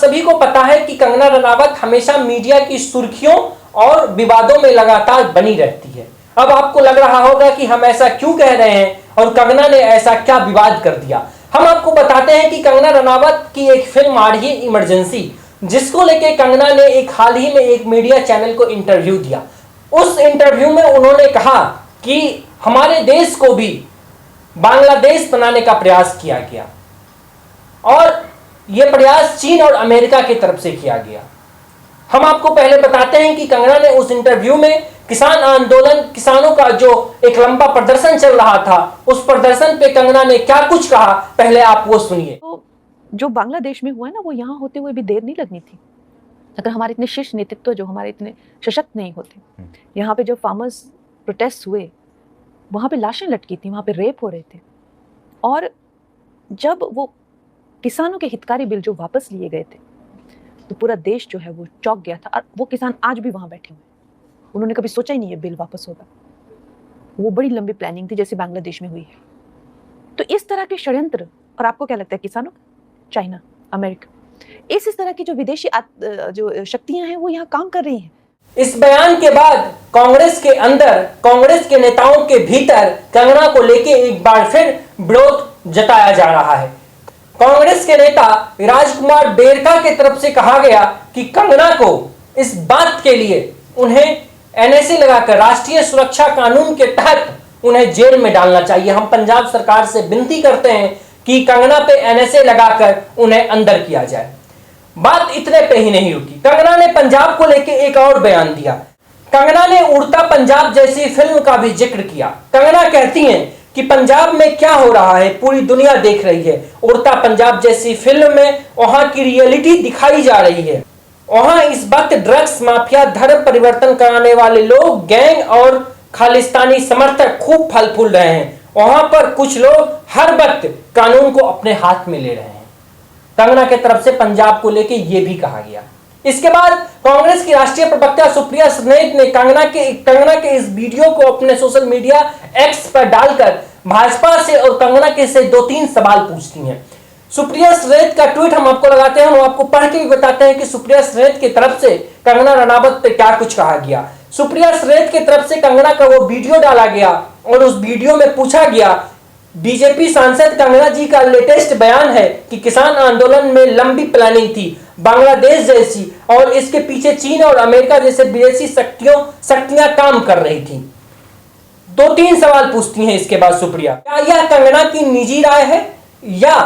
सभी को पता है कि कंगना रनावत हमेशा मीडिया की सुर्खियों और विवादों में लगातार बनी रहती है। अब आपको लग रहा होगा कि हम ऐसा क्यों कह रहे हैं और कंगना ने ऐसा क्या विवाद कर दिया। हम आपको बताते हैं कि कंगना रनावत की एक फिल्म आ रही है इमरजेंसी, जिसको लेके कंगना ने एक हाल ही में एक मीडिया चैनल को इंटरव्यू दिया। उस इंटरव्यू में उन्होंने कहा कि हमारे देश को भी बांग्लादेश बनाने का प्रयास किया गया और यह प्रयास चीन और अमेरिका की तरफ से किया गया। हम आपको पहले बताते हैं कि कंगना ने उस इंटरव्यू में किसान आंदोलन, किसानों का जो एक लंबा प्रदर्शन चल रहा था, उस प्रदर्शन पे कंगना ने क्या कुछ कहा, पहले आप वो सुनिए। तो जो बांग्लादेश में हुआ ना, वो यहाँ होते हुए भी देर नहीं लगनी थी अगर हमारे इतने शीर्ष नेतृत्व जो हमारे इतने सशक्त नहीं होते। यहाँ पे जो फार्मर्स प्रोटेस्ट हुए, वहाँ पे लाशें लटकी थी, वहाँ पे रेप हो रहे थे, और जब वो किसानों के हितकारी बिल जो वापस लिए गए थे तो पूरा देश जो है वो चौंक गया था। और वो किसान आज भी वहाँ बैठे हुए, उन्होंने कभी सोचा ही नहीं है बिल वापस होगा। वो बड़ी लंबी प्लानिंग थी जैसे बांग्लादेश में हुई है। तो इस तरह के षड्यंत्र, और आपको क्या लगता है किसानों, चाइना, अमेरिका, इस तरह की जो विदेशी जो शक्तियां हैं वो यहाँ काम कर रही हैं। इस बयान के बाद कांग्रेस के अंदर, कांग्रेस के नेताओं के भीतर कंगना को लेके एक बार फिर विरोध जताया जा रहा है। कांग्रेस के नेता राजकुमार बेरका की तरफ से कहा गया कि कंगना को इस बात के लिए उन्हें एनएसए लगाकर, राष्ट्रीय सुरक्षा कानून के तहत उन्हें जेल में डालना चाहिए। हम पंजाब सरकार से विनती करते हैं कि कंगना पे एनएसए लगाकर उन्हें अंदर किया जाए। बात इतने पे ही नहीं रुकी, कंगना ने पंजाब को लेकर एक और बयान दिया। कंगना ने उड़ता पंजाब जैसी फिल्म का भी जिक्र किया। कंगना कहती हैं कि पंजाब में क्या हो रहा है पूरी दुनिया देख रही है। उड़ता पंजाब जैसी फिल्म में वहां की रियलिटी दिखाई जा रही है। वहां इस वक्त ड्रग्स माफिया, धर्म परिवर्तन कराने वाले लोग, गैंग और खालिस्तानी समर्थक खूब फल फूल रहे हैं। वहां पर कुछ लोग हर वक्त कानून को अपने हाथ में ले रहे हैं। कंगना के तरफ से पंजाब को लेकर यह भी कहा गया। इसके बाद कांग्रेस की राष्ट्रीय प्रवक्ता सुप्रिया श्रीनेत ने कंगना के इस वीडियो को अपने सोशल मीडिया एक्स पर डालकर भाजपा से और कंगना के से 2-3 सवाल पूछती हैं। सुप्रिया श्रीनेत का ट्वीट हम आपको लगाते हैं, हम आपको पढ़ के भी बताते हैं कि सुप्रिया श्रीनेत की तरफ से कंगना रनावत पे क्या कुछ कहा गया। सुप्रिया श्रीनेत की तरफ से कंगना का वो वीडियो डाला गया और उस वीडियो में पूछा गया, बीजेपी सांसद कंगना जी का लेटेस्ट बयान है कि किसान आंदोलन में लंबी प्लानिंग थी, बांग्लादेश जैसी, और इसके पीछे चीन और अमेरिका जैसे विदेशी शक्तियां काम कर रही थी। 2-3 सवाल पूछती हैं इसके बाद सुप्रिया, क्या यह कंगना की निजी राय है या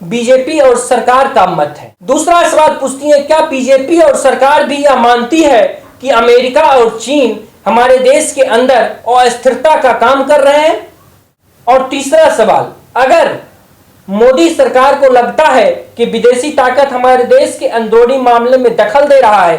बीजेपी और सरकार का मत है? दूसरा सवाल पूछती है, क्या बीजेपी और सरकार भी यह मानती है कि अमेरिका और चीन हमारे देश के अंदर अस्थिरता का काम कर रहे हैं? और तीसरा सवाल, अगर मोदी सरकार को लगता है कि विदेशी ताकत हमारे देश के अंदरूनी मामले में दखल दे रहा है,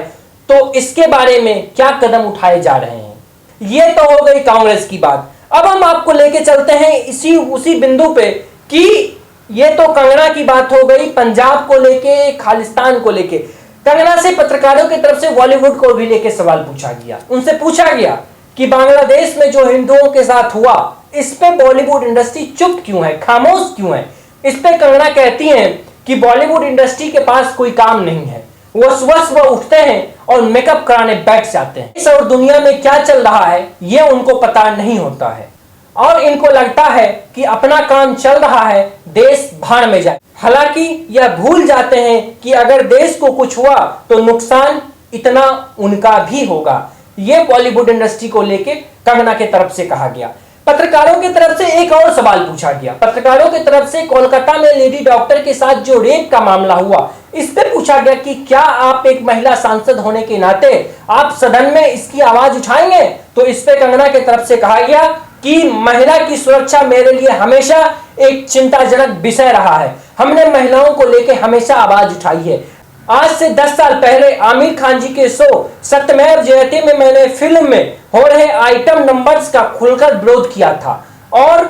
तो इसके बारे में क्या कदम उठाए जा रहे हैं? ये तो हो गई कांग्रेस की बात। अब हम आपको लेके चलते हैं उसी बिंदु पे कि ये तो कंगना की बात हो गई पंजाब को लेके, खालिस्तान को लेके। कंगना से पत्रकारों की तरफ से बॉलीवुड को भी लेके सवाल पूछा गया। उनसे पूछा गया कि बांग्लादेश में जो हिंदुओं के साथ हुआ, इस पे बॉलीवुड इंडस्ट्री चुप क्यों है, खामोश क्यों है? इस पे कंगना कहती हैं कि बॉलीवुड इंडस्ट्री के पास कोई काम नहीं है, वो सुबह उठते हैं और मेकअप कराने बैठ जाते हैं। इस और दुनिया में क्या चल रहा है ये उनको पता नहीं होता है और इनको लगता है कि अपना काम चल रहा है, देश भाड़ में जाए। हालांकि यह भूल जाते हैं कि अगर देश को कुछ हुआ तो नुकसान इतना उनका भी होगा। यह बॉलीवुड इंडस्ट्री को लेके कंगना के तरफ से कहा गया। पत्रकारों की तरफ से एक और सवाल पूछा गया। पत्रकारों की तरफ से कोलकाता में लेडी डॉक्टर के साथ जो रेप का मामला हुआ, इस पे पूछा गया कि क्या आप एक महिला सांसद होने के नाते आप सदन में इसकी आवाज उठाएंगे? तो इस पे कंगना की तरफ से कहा गया कि महिला की सुरक्षा मेरे लिए हमेशा एक चिंताजनक विषय रहा है। हमने महिलाओं को लेकर हमेशा आवाज उठाई है। आज से 10 साल पहले आमिर खान जी के शो सत्यमेव जयते में मैंने फिल्म में हो रहे आइटम नंबर्स का खुलकर विरोध किया था। और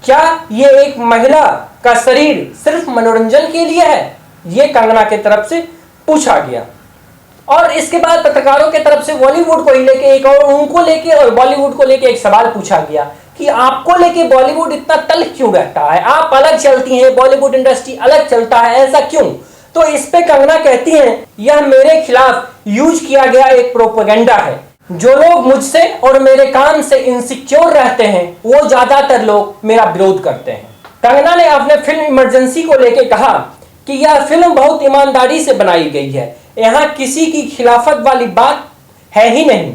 क्या ये एक महिला का शरीर सिर्फ मनोरंजन के लिए है? ये कंगना की तरफ से पूछा गया। और इसके बाद पत्रकारों की तरफ से बॉलीवुड को लेके एक और उनको लेके और बॉलीवुड को लेके एक सवाल पूछा गया कि आपको लेके बॉलीवुड इतना तल्ख क्यों रहता है? आप अलग चलती हैं, बॉलीवुड इंडस्ट्री अलग चलता है, ऐसा क्यों? तो इस पे कंगना कहती हैं, यह मेरे खिलाफ यूज किया गया एक प्रोपेगेंडा है। जो लोग मुझसे और मेरे काम से इनसिक्योर रहते हैं वो ज्यादातर लोग मेरा विरोध करते हैं। कंगना ने अपने फिल्म इमरजेंसी को लेकर कहा कि यह फिल्म बहुत ईमानदारी से बनाई गई है, यहाँ किसी की खिलाफत वाली बात है ही नहीं।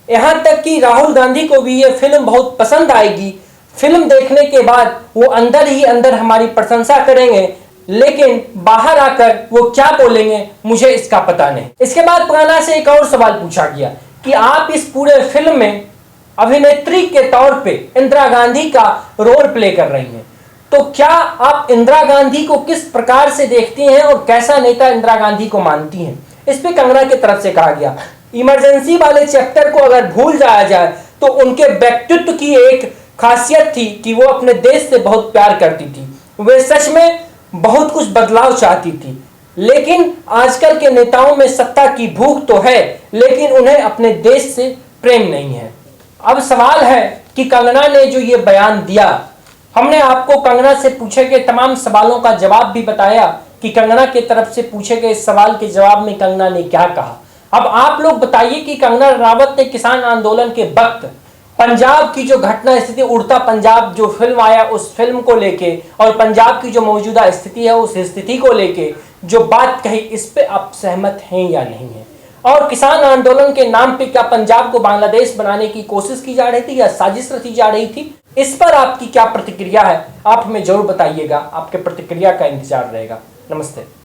यहाँ तक कि राहुल गांधी को भी यह फिल्म बहुत पसंद आएगी। फिल्म देखने के बाद वो अंदर ही अंदर हमारी प्रशंसा करेंगे, लेकिन बाहर आकर वो क्या बोलेंगे मुझे इसका पता नहीं। इसके बाद कंगना से एक और सवाल पूछा गया कि आप इस पूरे फिल्म में अभिनेत्री के तौर पे इंदिरा गांधी का रोल प्ले कर रही हैं, तो क्या आप इंदिरा गांधी को किस प्रकार से देखती हैं और कैसा नेता इंदिरा गांधी को मानती हैं। इस पे कंगना की तरफ से कहा गया, इमरजेंसी वाले चैप्टर को अगर भूल जाया जाए तो उनके व्यक्तित्व की एक खासियत थी कि वो अपने देश से बहुत प्यार करती थी। वे सच में बहुत कुछ बदलाव चाहती थी, लेकिन आजकल के नेताओं में सत्ता की भूख तो है, लेकिन उन्हें अपने देश से प्रेम नहीं है। अब सवाल है कि कंगना ने जो ये बयान दिया, हमने आपको कंगना से पूछे गए तमाम सवालों का जवाब भी बताया कि कंगना की तरफ से पूछे गए सवाल के जवाब में कंगना ने क्या कहा। अब आप लोग बताइए कि कंगना रनावत ने किसान आंदोलन के वक्त पंजाब की जो घटना स्थिति, उड़ता पंजाब जो फिल्म आया उस फिल्म को लेके और पंजाब की जो मौजूदा स्थिति है उस स्थिति को लेके जो बात कही, इस पे आप सहमत हैं या नहीं है। और किसान आंदोलन के नाम पे क्या पंजाब को बांग्लादेश बनाने की कोशिश की जा रही थी या साजिश रची जा रही थी, इस पर आपकी क्या प्रतिक्रिया है आप हमें जरूर बताइएगा। आपके प्रतिक्रिया का इंतजार रहेगा। नमस्ते।